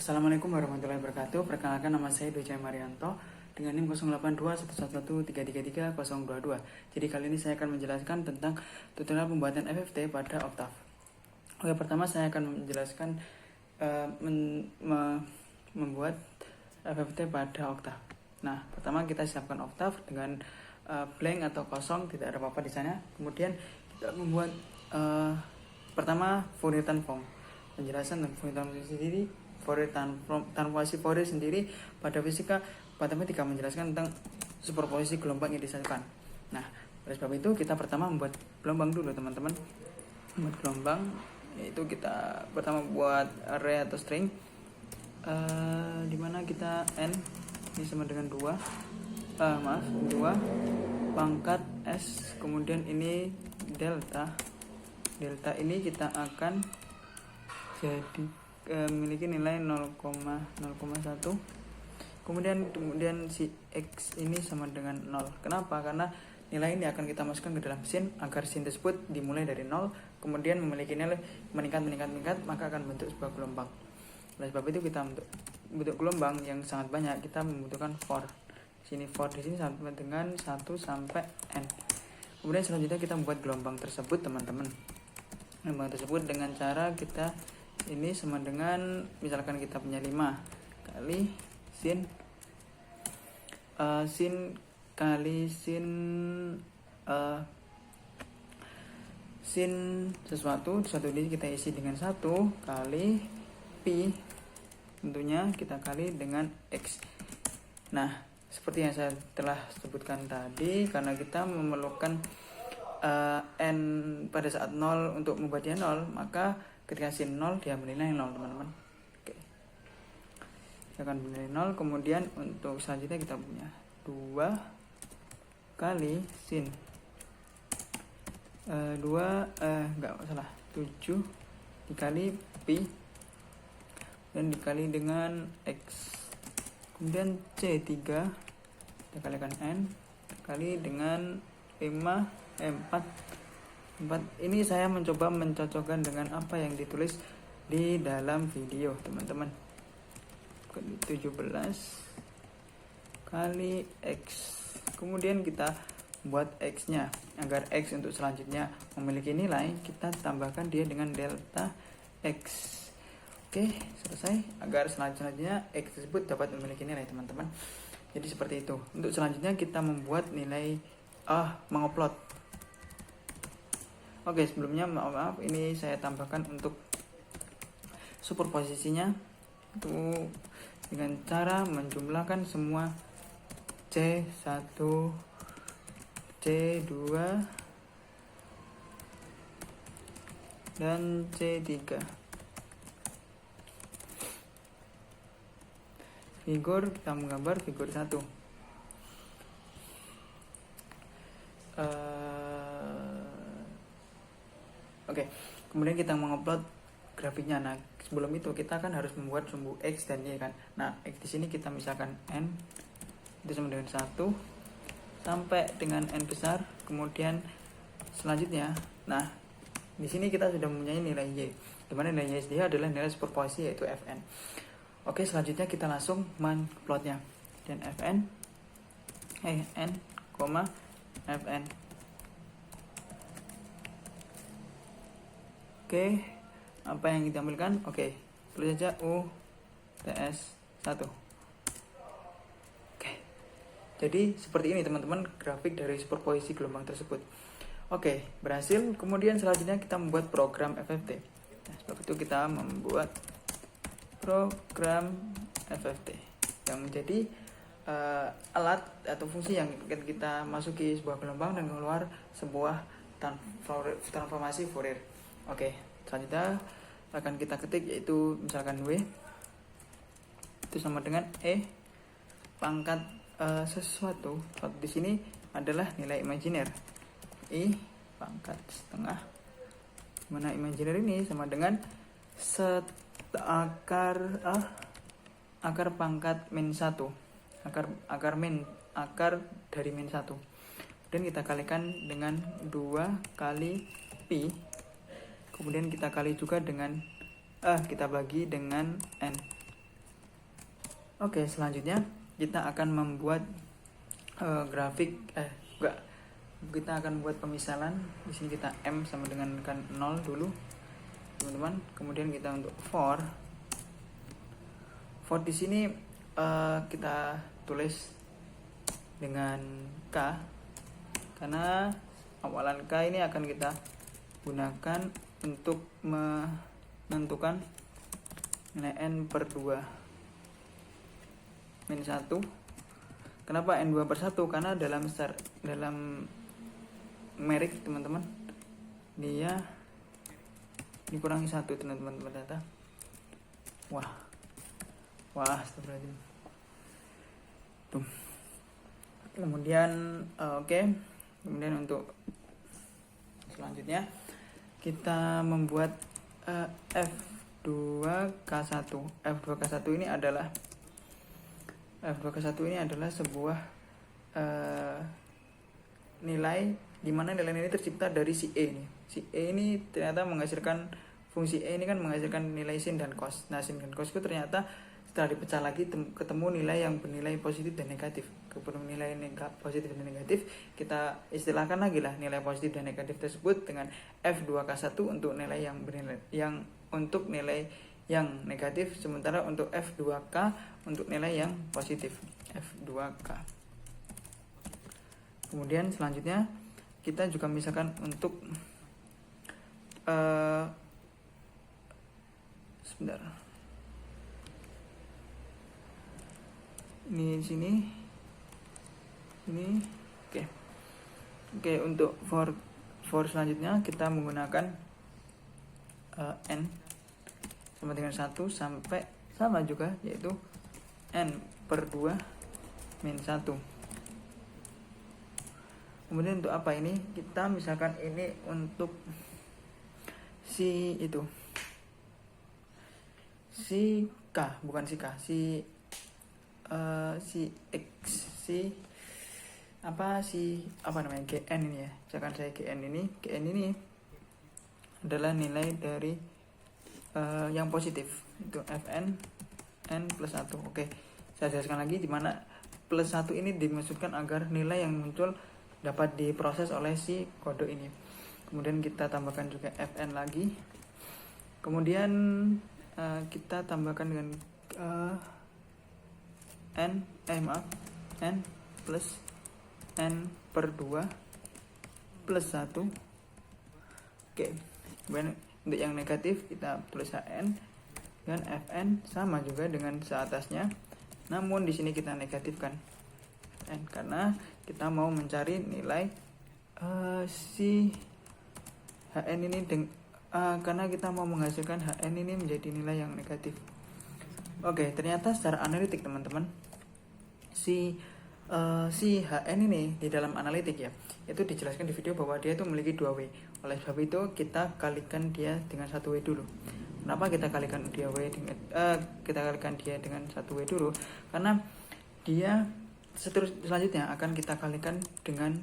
Assalamualaikum warahmatullahi wabarakatuh. Perkenalkan, nama saya Dwi Jaya Marianto dengan NIM 082111333022. Jadi kali ini saya akan menjelaskan tentang tutorial pembuatan FFT pada Octave. Oke, pertama saya akan menjelaskan membuat FFT pada Octave. Nah, pertama kita siapkan Octave dengan blank atau kosong, tidak ada apa-apa di sana. Kemudian kita membuat pertama Fourier transform. Penjelasan tentang Fourier transform sendiri. Fourier transformasi Fourier sendiri pada fisika matematika menjelaskan tentang superposisi gelombang yang disatukan. Nah, oleh sebab itu kita pertama membuat gelombang dulu, teman-teman. Membuat gelombang yaitu kita pertama buat array atau string dimana kita n ini sama dengan 2 pangkat s, kemudian ini delta ini kita akan jadi memiliki nilai 0,1. Kemudian si x ini sama dengan 0. Kenapa? Karena nilai ini akan kita masukkan ke dalam sin agar sin tersebut dimulai dari 0, kemudian memiliki nilai meningkat, maka akan bentuk sebuah gelombang. Oleh sebab itu kita untuk bentuk gelombang yang sangat banyak kita membutuhkan for. Sini for di sini sama dengan 1 sampai n. Kemudian selanjutnya kita membuat gelombang tersebut, teman-teman. Gelombang tersebut dengan cara kita ini sama dengan, misalkan kita punya 5 kali sin kali sin sesuatu ini kita isi dengan 1 kali pi, tentunya kita kali dengan x. Nah, seperti yang saya telah sebutkan tadi, karena kita memerlukan n pada saat 0 untuk membuatnya 0, maka ketika sin 0 dia bernilai 0, teman-teman. Oke. Dia akan bernilai 0. Kemudian untuk selanjutnya kita punya 2 kali sin 7 dikali pi dan dikali dengan x. Kemudian C3 kita kalikan n kali dengan 4 ini saya mencoba mencocokkan dengan apa yang ditulis di dalam video, teman-teman. 17 kali x. Kemudian kita buat x nya. Agar x untuk selanjutnya memiliki nilai, kita tambahkan dia dengan delta x. Oke, selesai. Agar selanjutnya x tersebut dapat memiliki nilai, teman-teman. Jadi seperti itu. Untuk selanjutnya kita membuat nilai mengupload. Oke, sebelumnya maaf, ini saya tambahkan untuk superposisinya itu dengan cara menjumlahkan semua C1, C2 dan C3. Figur, kita menggambar figur 1. Oke, kemudian kita mengupload grafiknya. Nah, sebelum itu kita kan harus membuat sumbu x dan y kan. Nah, x di sini kita misalkan n itu sama dengan 1 sampai dengan n besar. Kemudian selanjutnya, nah di sini kita sudah mempunyai nilai y, di mana nilai y sendiri adalah nilai superposisi yaitu fn. Oke, selanjutnya kita langsung plotnya. Dan n, fn. Oke, apa yang kita ambilkan? Oke, tulis saja UTS1. Oke, jadi seperti ini, teman-teman, grafik dari superposisi gelombang tersebut. Oke, berhasil. Kemudian selanjutnya kita membuat program FFT. Nah, sebab itu kita membuat program FFT yang menjadi alat atau fungsi yang kita masuki sebuah gelombang dan keluar sebuah transformasi Fourier. Oke, selanjutnya akan kita ketik yaitu misalkan W itu sama dengan E pangkat sesuatu. Di sini adalah nilai imajiner I pangkat setengah, mana imajiner ini sama dengan akar pangkat min 1, akar dari min 1. Dan kita kalikan dengan 2 kali pi. Kemudian kita kali juga dengan kita bagi dengan n. Oke, selanjutnya kita akan membuat grafik kita akan membuat pemisalan. Di sini kita M sama dengan 0 dulu, teman-teman. Kemudian kita untuk for di sini kita tulis dengan K, karena awalan K ini akan kita gunakan untuk menentukan nilai N per 2 min 1. Kenapa N2 per 1? Karena dalam merik, teman-teman, dia dikurangi 1, teman-teman, ternyata. Astagfirullahaladzim. Tuh. Kemudian kemudian untuk selanjutnya kita membuat F2K1. F2K1 ini adalah sebuah nilai di mana nilai ini tercipta dari si E ini. Si E ini ternyata menghasilkan, fungsi E ini kan menghasilkan nilai sin dan cos. Nah, sin dan cos itu ternyata setelah dipecah lagi ketemu nilai yang bernilai positif dan negatif. Ketemu nilai positif dan negatif, kita istilahkan lagi lah nilai positif dan negatif tersebut dengan F2K1 untuk nilai yang negatif, sementara untuk F2K untuk nilai yang positif, F2K. Kemudian selanjutnya kita juga misalkan untuk sebentar. Ini di sini. Ini oke, untuk for selanjutnya kita menggunakan N sama dengan 1 sampai sama juga, yaitu N per 2 min 1. Kemudian untuk apa ini? Kita misalkan ini untuk si K, bukan si K, si GN ini ya. Misalkan saya GN ini adalah nilai dari yang positif, itu Fn n plus 1. Oke, saya jelaskan lagi di mana plus 1 ini dimaksudkan agar nilai yang muncul dapat diproses oleh si kode ini. Kemudian kita tambahkan juga Fn lagi. Kemudian kita tambahkan dengan N plus N per 2 plus 1. Oke, kemudian untuk yang negatif kita tulis Hn dan Fn sama juga dengan seatasnya, namun di sini kita negatifkan N karena kita mau mencari nilai si Hn ini karena kita mau menghasilkan Hn ini menjadi nilai yang negatif. Oke, ternyata secara analitik, teman-teman, si Hn ini di dalam analitik ya, itu dijelaskan di video bahwa dia itu memiliki 2W. Oleh sebab itu kita kalikan dia dengan 1W dulu. Kenapa kita kalikan dia dengan 1W dulu? Karena dia selanjutnya akan kita kalikan dengan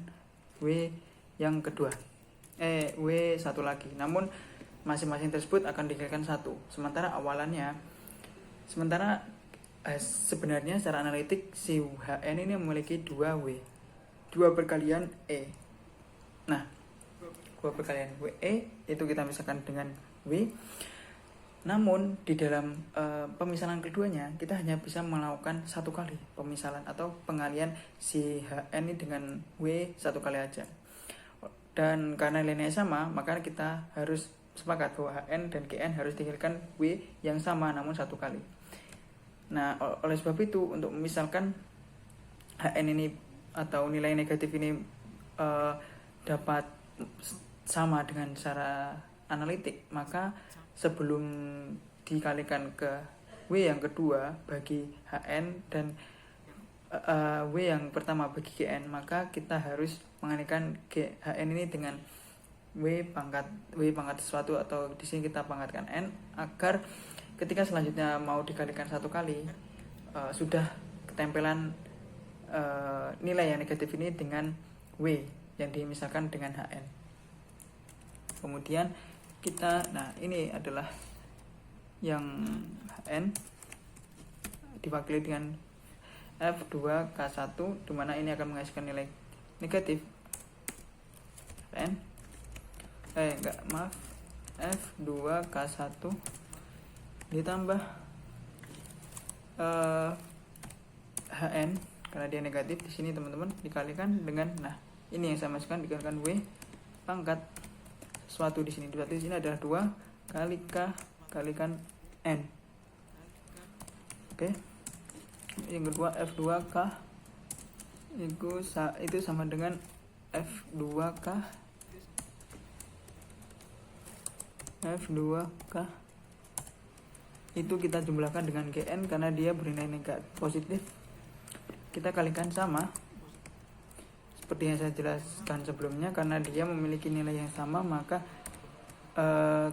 W yang kedua. W satu lagi. Namun masing-masing tersebut akan dikalikan 1. Sebenarnya secara analitik si Hn ini memiliki 2W, 2 perkalian E. Nah, 2 perkalian WE itu kita misalkan dengan W. Namun di dalam pemisalan keduanya kita hanya bisa melakukan 1 kali pemisalan atau pengalian si Hn ini dengan W 1 kali aja. Dan karena nilainya sama, maka kita harus sepakat bahwa Hn dan Gn harus dikalikan W yang sama namun 1 kali. Nah, oleh sebab itu untuk memisalkan Hn ini atau nilai negatif ini dapat sama dengan cara analitik, maka sebelum dikalikan ke W yang kedua bagi Hn dan W yang pertama bagi Gn, maka kita harus mengalihkan Hn ini dengan W pangkat sesuatu, atau di sini kita pangkatkan N, agar ketika selanjutnya mau dikalikan 1 kali sudah ketempelan nilai yang negatif ini dengan W yang dimisalkan dengan Hn. Kemudian kita, nah ini adalah yang Hn, diwakili dengan F2K1, dimana ini akan menghasilkan nilai negatif F2K1 ditambah HN, karena dia negatif di sini teman-teman, dikalikan dengan, nah ini yang saya masukkan, dikalikan W pangkat suatu di sini. Suatu di sini adalah 2 kali K kalikan N. Oke. Yang kedua F2K itu sama dengan F2K itu kita jumlahkan dengan GN karena dia bernilai negatif positif. Kita kalikan sama seperti yang saya jelaskan sebelumnya, karena dia memiliki nilai yang sama maka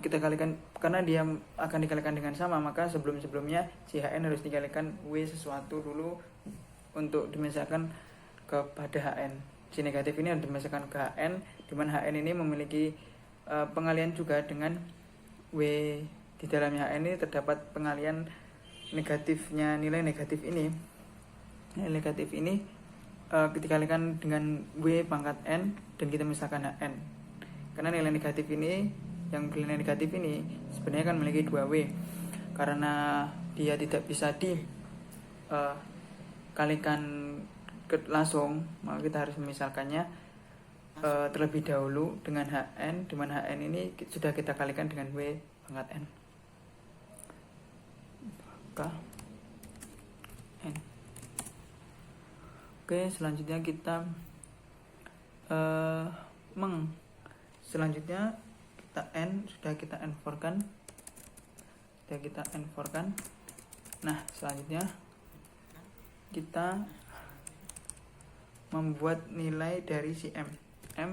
kita kalikan, karena dia akan dikalikan dengan sama maka sebelumnya si HN harus dikalikan W sesuatu dulu untuk dimisahkan kepada HN. Si negatif ini harus dimisahkan ke HN, dimana HN ini memiliki pengalian juga dengan W. Di dalamnya HN ini terdapat pengalian negatifnya nilai negatif ini. Nilai negatif ini dikalikan dengan W pangkat N dan kita misalkan HN. Karena nilai negatif ini, yang nilai negatif ini sebenarnya kan memiliki 2W. Karena dia tidak bisa dikalikan langsung, maka kita harus memisalkannya terlebih dahulu dengan HN, di mana HN ini sudah kita kalikan dengan W pangkat N. N. Oke, selanjutnya kita selanjutnya kita N, sudah kita N4 kan. Nah, selanjutnya kita membuat nilai dari si M. M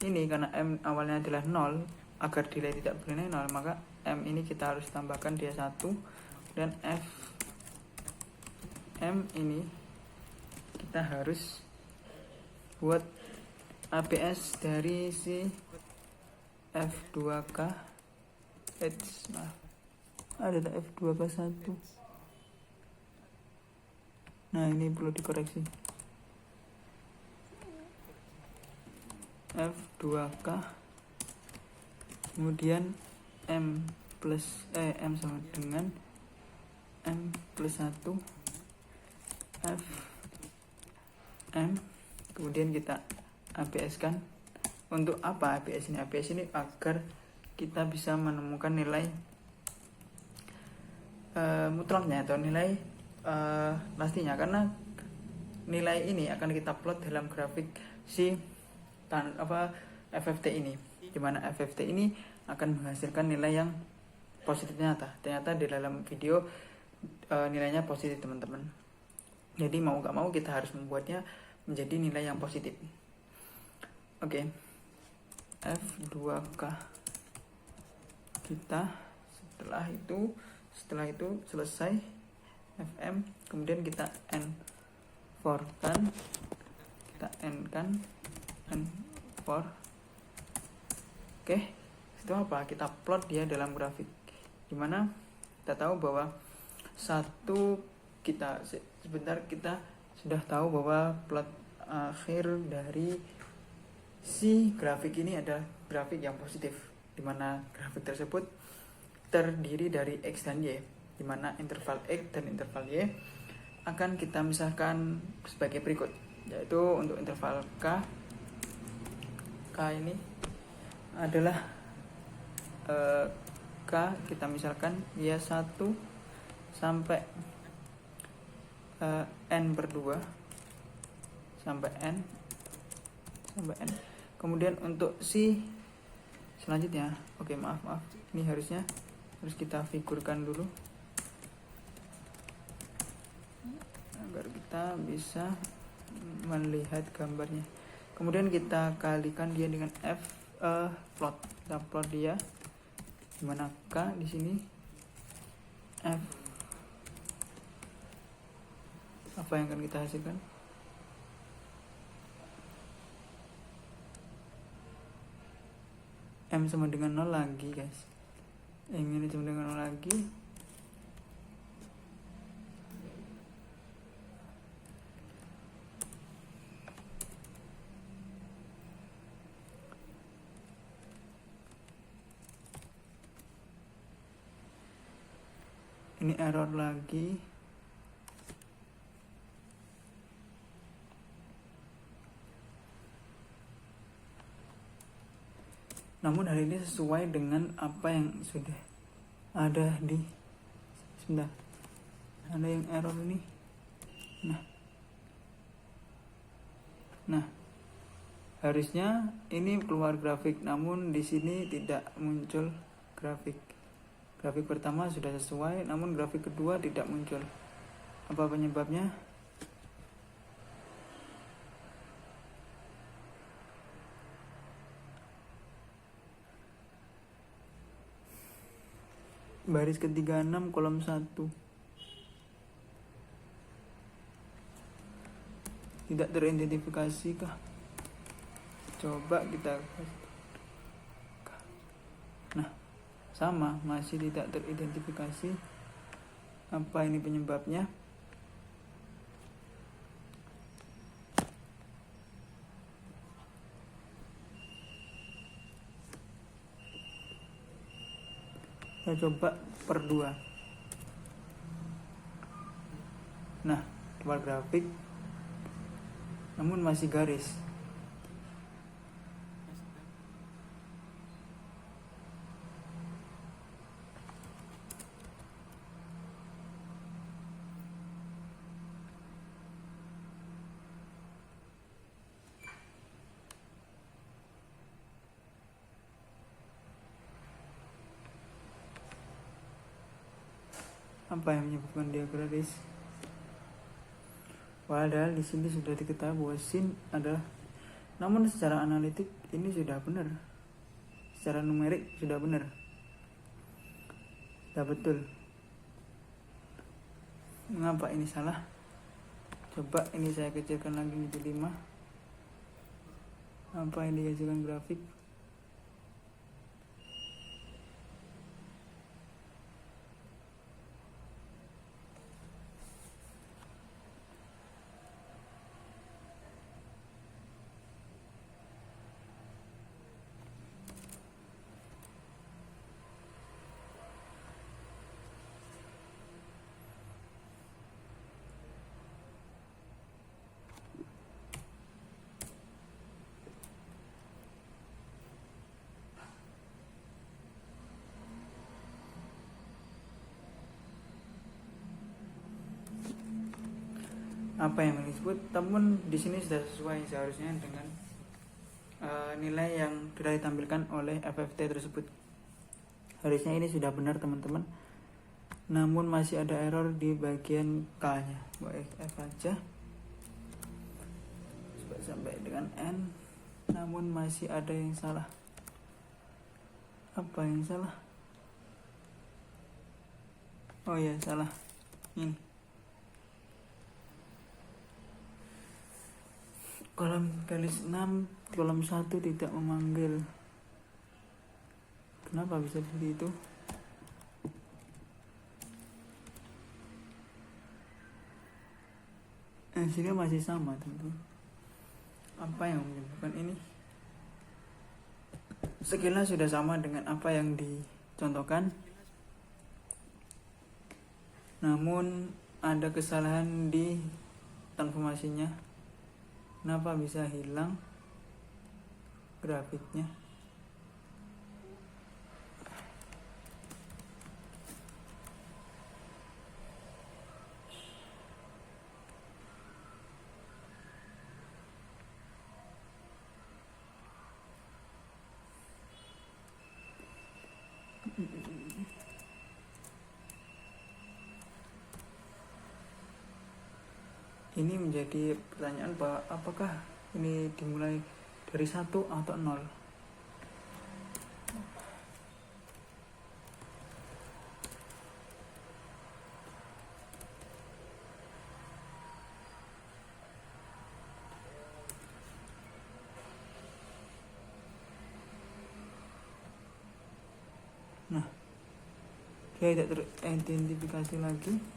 ini karena M awalnya adalah 0, agar nilai tidak bernilai 0 maka M ini kita harus tambahkan dia 1, dan M ini kita harus buat APS dari si F2K ada F2K1. Nah, ini perlu dikoreksi. F2K kemudian M sama dengan M plus 1 F M, kemudian kita APS kan. Untuk apa APS ini? APS ini agar kita bisa menemukan nilai mutlaknya atau nilai pastinya, karena nilai ini akan kita plot dalam grafik si FFT ini, dimana FFT ini akan menghasilkan nilai yang positif nyata. Ternyata di dalam video nilainya positif teman-teman. Jadi mau gak mau kita harus membuatnya menjadi nilai yang positif. Oke. F2K kita setelah itu selesai FM, kemudian kita N4 kan, kita N kan N4. Oke, itu apa? Kita plot dia dalam grafik, dimana kita tahu bahwa kita sudah tahu bahwa plot akhir dari si grafik ini adalah grafik yang positif, dimana grafik tersebut terdiri dari X dan Y, dimana interval X dan interval Y akan kita misalkan sebagai berikut, yaitu untuk interval K ini adalah K kita misalkan ya 1 sampai N/2 sampai N. Kemudian untuk si selanjutnya, oke maaf, ini harus kita figurkan dulu agar kita bisa melihat gambarnya. Kemudian kita kalikan dia dengan plot. Kita plot dia, dimana K di sini, F. Apa yang akan kita hasilkan? M sama dengan 0 lagi guys. M ini sama dengan 0 lagi. Ini error lagi. Namun hal ini sesuai dengan apa yang sudah ada di sebentar. Ada yang error ini. Nah, harusnya ini keluar grafik, namun di sini tidak muncul grafik. Grafik pertama sudah sesuai, namun grafik kedua tidak muncul. Apa penyebabnya? Baris ke-36 kolom 1 tidak teridentifikasi kah? Coba kita. Nah, sama, masih tidak teridentifikasi. Apa ini penyebabnya? Saya coba per 2. Nah, keluar grafik, namun masih garis. Apa yang menyebabkan dia garis? Padahal di sini sudah diketahui bahwa sin adalah, namun secara analitik ini sudah benar. Secara numerik sudah benar. Sudah betul. Mengapa ini salah? Coba ini saya kecilkan lagi menjadi 5. Apa yang dihasilkan grafik? Apa yang disebut, namun di sini sudah sesuai seharusnya dengan nilai yang sudah ditampilkan oleh FFT tersebut. Harusnya ini sudah benar teman-teman. Namun masih ada error di bagian K-nya. Baik, F aja. Sampai dengan N. Namun masih ada yang salah. Apa yang salah? Oh ya, salah. Ini. Kolom garis 6, kolom 1 tidak memanggil. Kenapa bisa seperti itu? Hasilnya masih sama, teman-teman. Apa yang menyebabkan ini? Sekilas sudah sama dengan apa yang dicontohkan. Namun ada kesalahan di transformasinya. Kenapa bisa hilang grafiknya? Ini menjadi pertanyaan bahwa apakah ini dimulai dari 1 atau 0? Nah, dia tidak teridentifikasi lagi.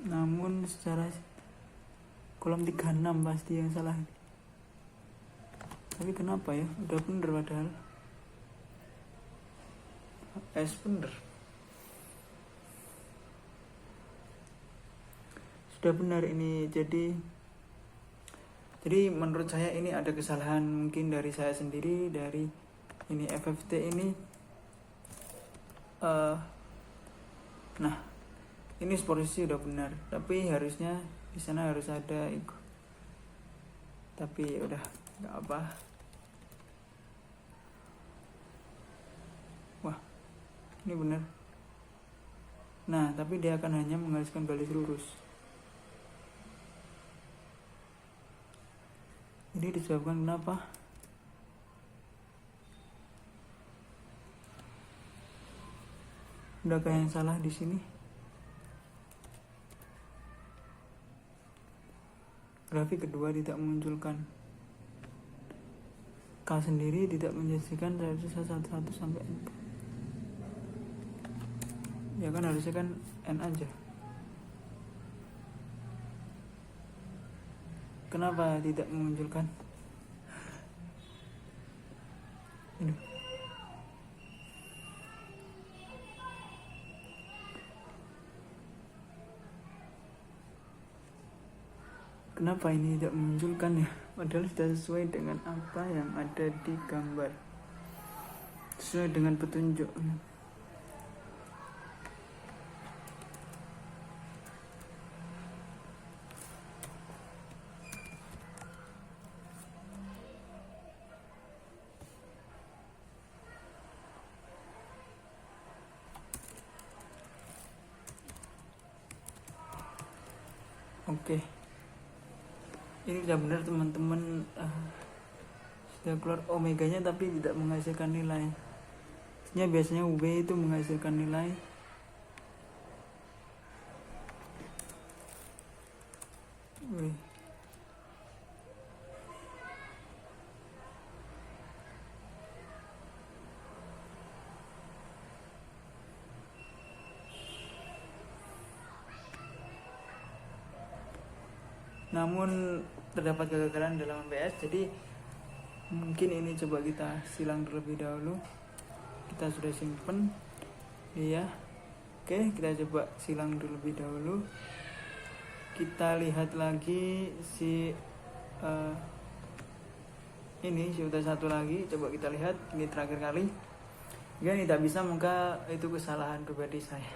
Namun secara kolom 36 pasti yang salah. Tapi kenapa ya? Udah bener padahal. Bener. Sudah benar ini. Jadi menurut saya ini ada kesalahan mungkin dari saya sendiri, dari ini FFT ini. Nah, ini posisi udah benar, tapi harusnya di sana harus ada itu. Tapi udah nggak apa. Wah, ini benar. Nah, tapi dia akan hanya menggariskan garis lurus. Ini disebabkan kenapa? Adakah yang salah di sini? Grafik kedua tidak memunculkan K sendiri, tidak menjadikan sisa 1 sampai N. Ya kan harusnya kan N aja. Kenapa tidak memunculkan? Ini. Kenapa ini tidak memunculkan ya? Padahal sudah sesuai dengan apa yang ada di gambar. Sesuai dengan petunjuk. Oke. Ini sudah benar teman-teman. Sudah keluar omeganya tapi tidak menghasilkan nilai. Biasanya W itu menghasilkan nilai. Namun terdapat kegagalan dalam MPS, jadi mungkin ini coba kita silang terlebih dahulu. Kita sudah simpen, iya. Oke, kita coba silang terlebih dahulu. Kita lihat lagi si ini sudah satu lagi, coba kita lihat ini terakhir kali. Jika ini tidak bisa, maka itu kesalahan pribadi saya.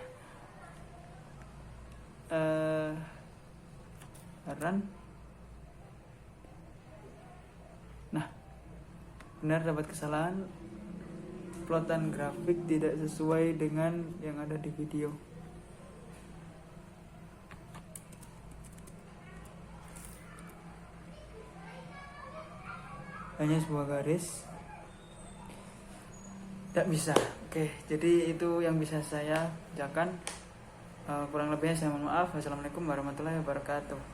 Run. Nah, benar dapat kesalahan. Plotan grafik tidak sesuai dengan yang ada di video. Hanya sebuah garis. Tidak bisa. Oke, jadi itu yang bisa saya kerjakan. Kurang lebihnya saya mohon maaf. Wassalamualaikum warahmatullahi wabarakatuh.